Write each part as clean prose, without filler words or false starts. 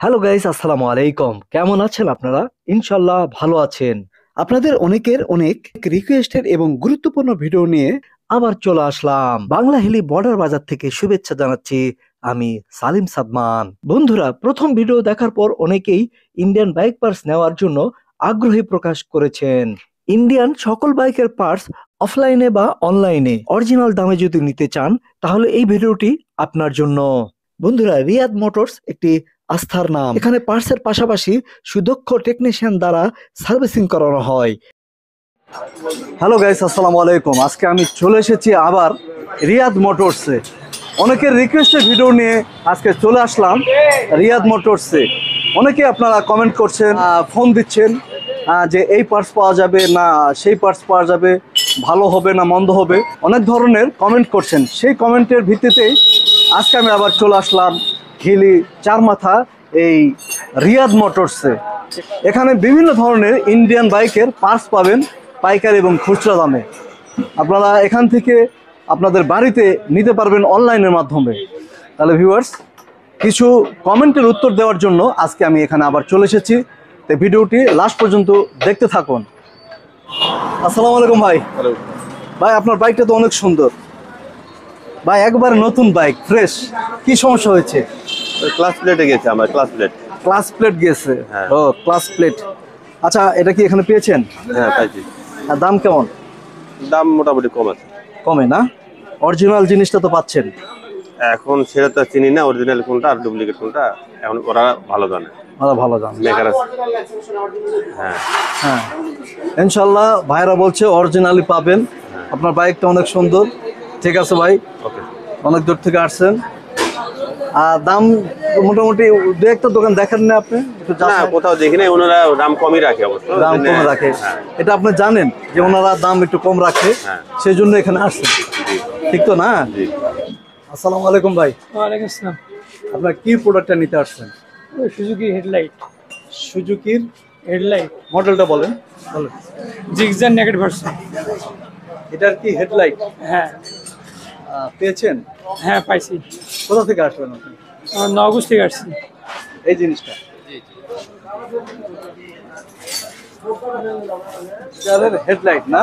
Hello guys, আসসালামু আলাইকুম। কেমন আছেন আপনারা? ইনশাল্লাহ ভালো আছেন। আপনাদের অনেকের অনেক রিকোয়েস্টের এবং গুরুত্বপূর্ণ ভিডিও নিয়ে আবার চলে আসলাম। বাংলা হিলি বর্ডার বাজার থেকে শুভেচ্ছা জানাচ্ছি আমি সালিম সাদমান। বন্ধুরা, প্রথম ভিডিও দেখার পর অনেকেই ইন্ডিয়ান বাইক পার্টস নেওয়ার জন্য আগ্রহী প্রকাশ করেছেন। ইন্ডিয়ান সকল বাইকের পার্টস অফলাইনে বা অনলাইনে অরিজিনাল দামে যদি নিতে চান তাহলে এই ভিডিওটি আপনার জন্য। বন্ধুরা, রিয়াদ মোটরস একটি আস্থার নাম। এখানে পার্টসের পাশাপাশি সুদক্ষ টেকনিশিয়ান দ্বারা সার্ভিসিং করানো হয়। হ্যালো গাইস, আসসালামু আলাইকুম। আজকে আমি চলে এসেছি আবার রিয়াদ মোটরসে। অনেকের রিকোয়েস্টের ভিডিও নিয়ে আজকে চলে আসলাম রিয়াদ মোটরসে। অনেকে আপনারা কমেন্ট করছেন, ফোন দিচ্ছেন যে এই পার্টস পাওয়া যাবে না সেই পার্টস পাওয়া যাবে, ভালো হবে না মন্দ হবে, অনেক ধরনের কমেন্ট করছেন। সেই কমেন্টের ভিত্তিতেই আজকে আমি আবার চলে আসলাম হিলি চারমাথা এই রিয়াদ মোটরসে। এখানে বিভিন্ন ধরনের ইন্ডিয়ান বাইকের পার্টস পাবেন পাইকারি এবং খুচরা দামে। আপনারা এখান থেকে আপনাদের বাড়িতে নিতে পারবেন অনলাইনের মাধ্যমে। তাহলে ভিউয়ার্স, কিছু কমেন্টের উত্তর দেওয়ার জন্য আজকে আমি এখানে আবার চলে এসেছি। তো ভিডিওটি লাস্ট পর্যন্ত দেখতে থাকুন। আসসালামু আলাইকুম ভাই। ভাই, আপনার বাইকটা তো অনেক সুন্দর ভাই, একবারে নতুন বাইক, ফ্রেশ। কি সমস্যা হয়েছে? ক্লাস প্লেটে গেছে আমার, ক্লাস প্লেট গেছে। হ্যাঁ। ও, ক্লাস প্লেট। আচ্ছা, এটা কি এখানে পেয়েছেন? হ্যাঁ, পাইছি। আর দাম কেমন? দাম মোটামুটি কম আছে। কমে না? অরিজিনাল জিনিসটা তো পাচ্ছেন। এখন সেটা তো চিনি না অরিজিনাল কোনটা আর ডুপ্লিকেট কোনটা, এখন ওরা ভালো জানে। ভালো দাম মেকার আছে। হ্যাঁ হ্যাঁ, ইনশাল্লাহ ভাইরা বলছে অরিজিনালি পাবেন। আপনার বাইকটা অনেক সুন্দর। ঠিক আছে ভাই, ওকে। অনেক দূর থেকে আসছেন। আর দাম মোটামুটি দু একটা দোকান দেখেন না আপনি? না, কোথাও দেখি নাই, ওনারা দাম কমই রাখে অবশ্য। দাম কম রাখে, হ্যাঁ। এটা আপনি জানেন যে ওনারা দাম একটু কম রাখে, হ্যাঁ। সেই জন্য এখানে আসছেন। ঠিক তো না? জি। আসসালামু আলাইকুম ভাই। ওয়ালাইকুম আসসালাম। আপনার কি প্রোডাক্টটা নিতে আসছেন? ওই সুজুকি হেডলাইট। সুজুকির হেডলাইট মডেলটা বলেন। Gixxer naked version. এটার কি হেডলাইট হ্যাঁ পেয়েছেন? হ্যাঁ পাইছি। কোথা থেকে আসবেন আপনি? আমার নগজ থেকে আসছি। এই জিনিসটা হেডলাইট না?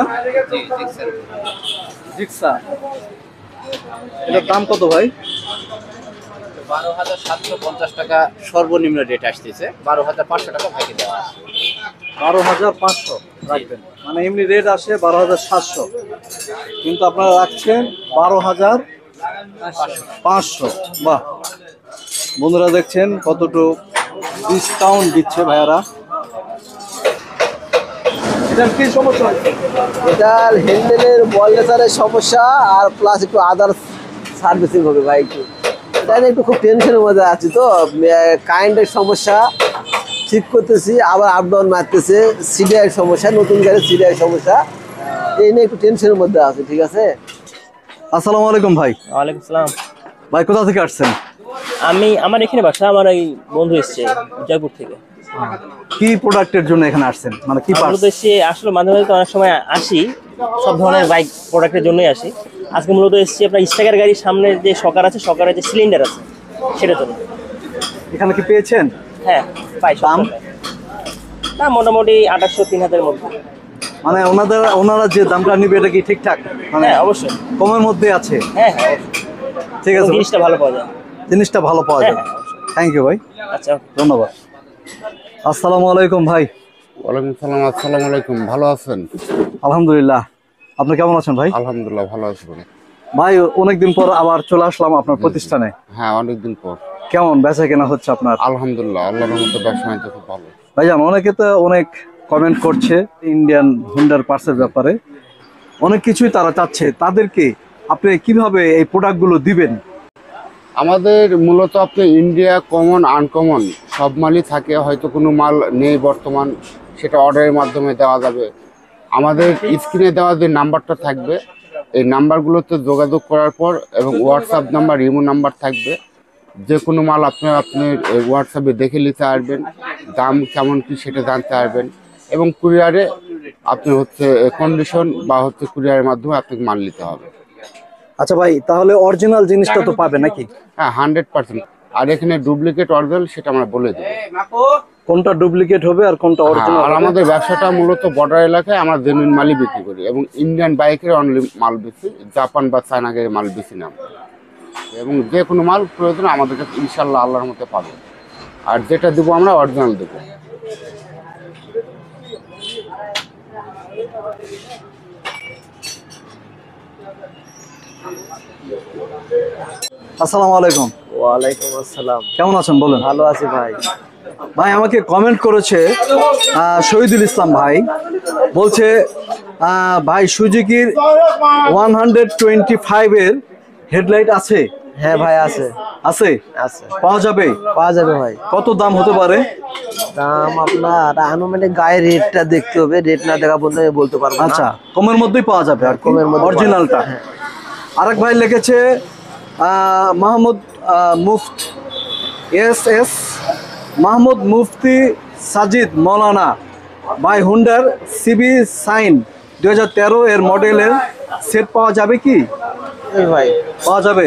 জিক্সা। এটার দাম কত ভাই? 12,750 টাকা সর্বনিম্ন রেট আসতেছে। 12,500 টাকা ভাইকে দেওয়া আছে। 12,500 রাখবেন, মানে এমনি রেট আসে 12,700, কিন্তু আপনারা রাখছেন 12,500। বাহ, বন্ধুরা দেখছেন কতটুকু ডিসকাউন্ট দিচ্ছে ভাইয়ারা। এটার কি সমস্যা হচ্ছে? এটার হ্যান্ডেলের বল লেসারের সমস্যা আর প্লাস একটু আদার সার্ভিসিং হবে ভাই। এটা নিয়ে একটু খুব টেনশনের মধ্যে আছি, তো কারেন্টের সমস্যা ঠিক করতেছি, আবার আপ ডাউন মারতেছে, সিডিআই সমস্যা, নতুন গাড়ির সিডিআই সমস্যা, এই নিয়ে একটু টেনশনের মধ্যে আছে। ঠিক আছে। আসসালামু আলাইকুম ভাই। ওয়ালাইকুম আসসালাম। ভাই, কোথা থেকে আসছেন? আমার এখানে বাসা, আমার এই বন্ধু এসছে জয়পুর থেকে। কি প্রোডাক্টের জন্য এখানে আসছেন, মানে কি আমরা পার্টস? তো এসছি, আসলে মাঝে মাঝে তো অনেক সময় আসি, সব ধরনের বাইক প্রোডাক্টের জন্যই আসি। আজকে মূলত এসছি আপনার স্ট্রাইকার গাড়ির সামনে যে শকার আছে, শকারের যে সিলিন্ডার আছে সেটার জন্য। এখানে কি পেয়েছেন? হ্যাঁ পাই। দাম? দাম মোটামুটি 2800-3000 মধ্যে। মানে ওনারা যে দামটা নিবে এটা কি ঠিকঠাক? মানে হ্যাঁ অবশ্যই কমের মধ্যে আছে? হ্যাঁ হ্যাঁ, ঠিক আছে, জিনিসটা ভালো পাওয়া যায়। জিনিসটা ভালো পাওয়া যায়। হ্যাঁ, থ্যাংক ইউ ভাই, আচ্ছা ধন্যবাদ। আসসালামু আলাইকুম ভাই। ওয়ালাইকুম সালাম। আসসালামু আলাইকুম। ভালো আছেন? আলহামদুলিল্লাহ, আপনি কেমন আছেন ভাই? আলহামদুলিল্লাহ ভালো আছি। ভাই, অনেকদিন পর আবার চলে আসলাম আপনার প্রতিষ্ঠানে। হ্যাঁ, অনেকদিন পর। কেমন বেচা কেনা হচ্ছে আপনার? আলহামদুলিল্লাহ, আল্লাহর রহমতে ব্যবসা বাণিজ্য খুব ভালো। ভাইজান, অনেকে তো অনেক কমেন্ট করছে ইন্ডিয়ান হুন্ডার পার্টসের ব্যাপারে, অনেক কিছুই তারা চাচ্ছে। তাদেরকে আপনি কিভাবে এই প্রোডাক্টগুলো দিবেন? আমাদের মূলত আপনি ইন্ডিয়া কমন আনকমন সব মালই থাকে, হয়তো কোনো মাল নেই বর্তমান, সেটা অর্ডারের মাধ্যমে দেওয়া যাবে। আমাদের স্ক্রিনে দেওয়া যে নাম্বারটা থাকবে, এই নাম্বারগুলোতে যোগাযোগ করার পর, এবং হোয়াটসঅ্যাপ নাম্বার, ইমো নাম্বার থাকবে, যে কোনো মাল আপনি হোয়াটসঅ্যাপে দেখে নিতে পারবেন, দাম কেমন কি সেটা জানতে পারবেন, এবং কুরিয়ারে আপনি কন্ডিশন বা কুরিয়ারের মাধ্যমে আপনাকে মাল নিতে হবে। আচ্ছা ভাই, তাহলে অরিজিনাল জিনিসটা তো পাবে নাকি? হ্যাঁ, 100%। আর এখানে ডুপ্লিকেট অরিজিনাল সেটা আমরা বলে দেবো। কোনটা ডুপ্লিকেট হবে আর কোনটা আর অরিজিনাল? আমাদের ব্যবসাটা মূলত বর্ডার এলাকায় আমরা জেনুইন মালই বিক্রি করি এবং ইন্ডিয়ান বাইকের অনলি মাল বেশি, জাপান বা চায়না গাড়ির মাল বেশি না। এবং যে কোনো মাল প্রয়োজন আমাদের কাছে ইনশাল্লাহ আল্লাহর মধ্যে পাবে। আর যেটা দেবো আমরা অরিজিনাল দেবো। আসসালামু আলাইকুম। ওয়ালাইকুম আসসালাম। কেমন আছেন বলেন? ভালো আছি ভাই। ভাই আমাকে কমেন্ট করেছে শহীদুল ইসলাম ভাই, বলছে ভাই সুজুকির 125 এর হেডলাইট আছে? হ্যাঁ ভাই আছে। আছে? আছে, পাওয়া যাবে? পাওয়া যাবে ভাই। কত দাম হতে পারে? দাম আপনার আনুমানিক গায়ের রেটটা দেখতে হবে, রেট না দেখা পর্যন্ত আমি বলতে পারবো না। আচ্ছা, কমের মধ্যেই পাওয়া যাবে আর কমের মধ্যে অরিজিনালটা। হ্যাঁ। আরেক ভাই লিখেছে মাহমুদ মুফতি এস মাহমুদ মুফতি সাজিদ মৌলানা ভাই, হুন্ডার সিবি সাইন 2013 এর মডেলের সেট পাওয়া যাবে কি? এই ভাই পাওয়া যাবে।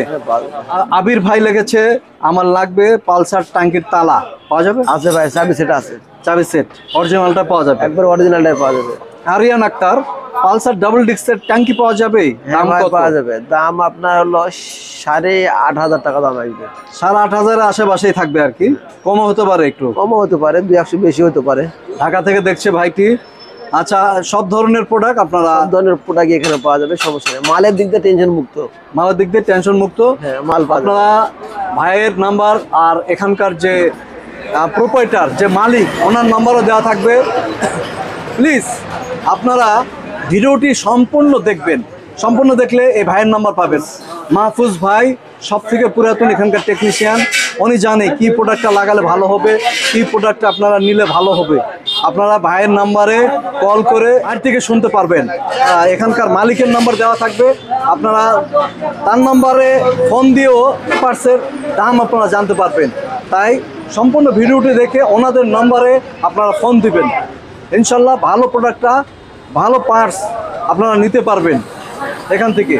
আবির ভাই লিখেছে আমার লাগবে পালসার টাঙ্কির তালা, পাওয়া যাবে? আছে ভাই, চাবি সেট আছে, চাবি সেট অরিজিনালটা পাওয়া যাবে, একবার অরিজিনালটাই পাওয়া যাবে। আরিয়ান আক্তার পালসার ডাবল ডিস্কের ট্যাঙ্কি পাওয়া যাবে? হ্যাঁ দাম ভাই কত? পাওয়া যাবে। দাম আপনার হলো 8,500 টাকা দাম আসবে। 8,500 আশেপাশেই থাকবে আর কি, কমও হতে পারে, একটু কমও হতে পারে, 200 বেশি হতে পারে। ঢাকা থেকে দেখছে ভাইটি। আচ্ছা, সব ধরনের প্রোডাক্ট আপনারা সব ধরনের প্রোডাক্ট এখানে পাওয়া যাবে, সমস্যা নেই। মালের দিক দিয়ে টেনশন মুক্ত। মালের দিক দিয়ে টেনশন মুক্ত। হ্যাঁ, মাল পাওয়া যাবে। আপনারা ভাইয়ের নাম্বার আর এখানকার যে প্রোপাইটার যে মালিক, ওনার নাম্বারও দেওয়া থাকবে। প্লিজ আপনারা ভিডিওটি সম্পূর্ণ দেখবেন, সম্পূর্ণ দেখলে এই ভাইয়ের নাম্বার পাবেন। মাহফুজ ভাই সব থেকে পুরাতন এখানকার টেকনিশিয়ান, উনি জানে কি প্রোডাক্টটা লাগালে ভালো হবে, কি প্রোডাক্টটা আপনারা নিলে ভালো হবে। আপনারা ভাইয়ের নাম্বারে কল করে বাইরে থেকে শুনতে পারবেন। এখানকার মালিকের নাম্বার দেওয়া থাকবে, আপনারা তার নাম্বারে ফোন দিয়েও পার্সের দাম আপনারা জানতে পারবেন। তাই সম্পূর্ণ ভিডিওটি দেখে ওনাদের নাম্বারে আপনারা ফোন দিবেন, ইনশাল্লাহ ভালো প্রোডাক্টটা, ভালো পার্টস আপনারা নিতে পারবেন এখান থেকে।